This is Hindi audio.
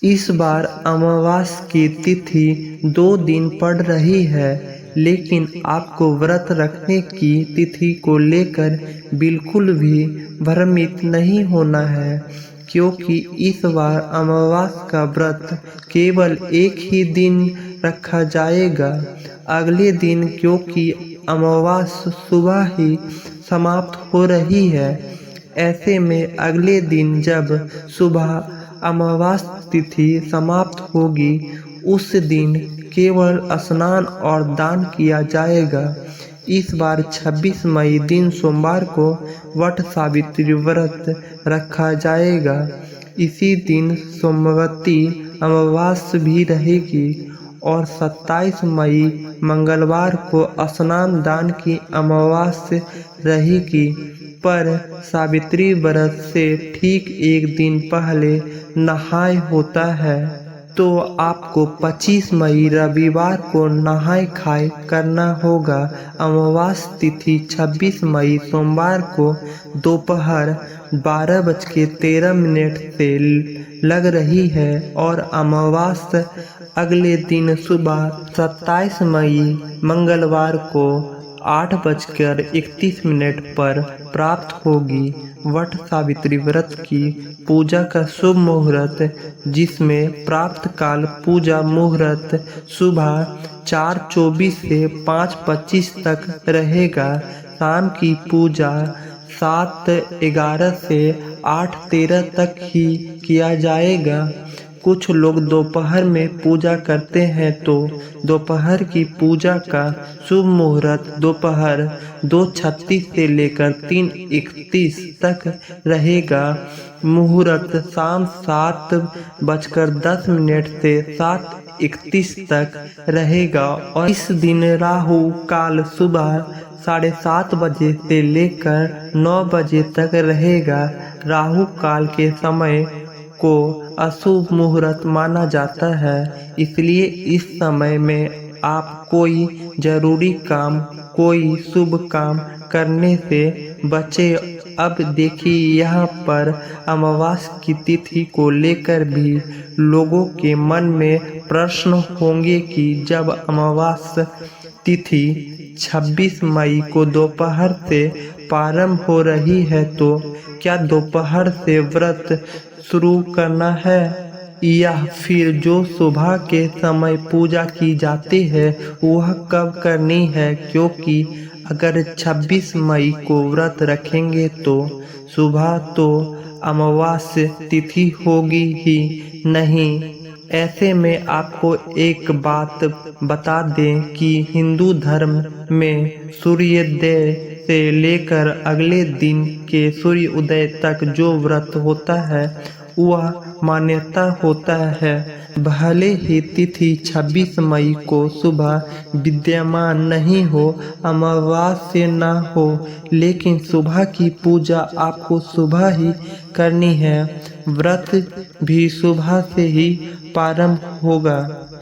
इस बार अमावस की तिथि 2 दिन पड़ रही है, लेकिन आपको व्रत रखने की तिथि को लेकर बिल्कुल भी भ्रमित नहीं होना है, क्योंकि इस बार अमावस का व्रत केवल एक ही दिन रखा जाएगा। अगले दिन, क्योंकि अमावस सुबह ही समाप्त हो रही है, ऐसे में अगले दिन जब सुबह अमावस तिथि समाप्त होगी, उस दिन केवल स्नान और दान किया जाएगा। इस बार 26 मई दिन सोमवार को वट सावित्री व्रत रखा जाएगा। इसी दिन सोमवती अमावस भी रहेगी और 27 मई मंगलवार को स्नान दान की अमावस रहेगी। पर सावित्री व्रत से ठीक एक दिन पहले नहाय होता है, तो आपको 25 मई रविवार को नहाय खाए करना होगा। अमावस तिथि 26 मई सोमवार को दोपहर 12:13 से लग रही है और अमावस अगले दिन सुबह 27 मई मंगलवार को 8:31 पर प्राप्त होगी। वट सावित्री व्रत की पूजा का शुभ मुहूर्त, जिसमें प्राप्त काल पूजा मुहूर्त सुबह 4:24 से 5:25 तक रहेगा। शाम की पूजा 7:11 से 8:13 तक ही किया जाएगा। कुछ लोग दोपहर में पूजा करते हैं, तो दोपहर की पूजा का शुभ मुहूर्त दोपहर 2:36 से लेकर 3:31 तक रहेगा। मुहूर्त शाम 7:10 से 7:31 तक रहेगा और इस दिन राहु काल सुबह 7:30 बजे से लेकर 9 बजे तक रहेगा। राहु काल के समय को अशुभ मुहूर्त माना जाता है, इसलिए इस समय में आप कोई जरूरी काम, कोई शुभ काम करने से बचें। अब देखिए, यहाँ पर अमावस की तिथि को लेकर भी लोगों के मन में प्रश्न होंगे कि जब अमावस तिथि 26 मई को दोपहर से प्रारंभ हो रही है, तो क्या दोपहर से व्रत शुरू करना है, या फिर जो सुबह के समय पूजा की जाती है वह कब करनी है? क्योंकि अगर 26 मई को व्रत रखेंगे तो सुबह तो अमावस तिथि होगी ही नहीं। ऐसे में आपको एक बात बता दें कि हिंदू धर्म में सूर्योदय से लेकर अगले दिन के सूर्य उदय तक जो व्रत होता है वह मान्यता होता है। भले ही तिथि 26 मई को सुबह विद्यमान नहीं हो, अमावस्या न हो, लेकिन सुबह की पूजा आपको सुबह ही करनी है। व्रत भी सुबह से ही प्रारंभ होगा।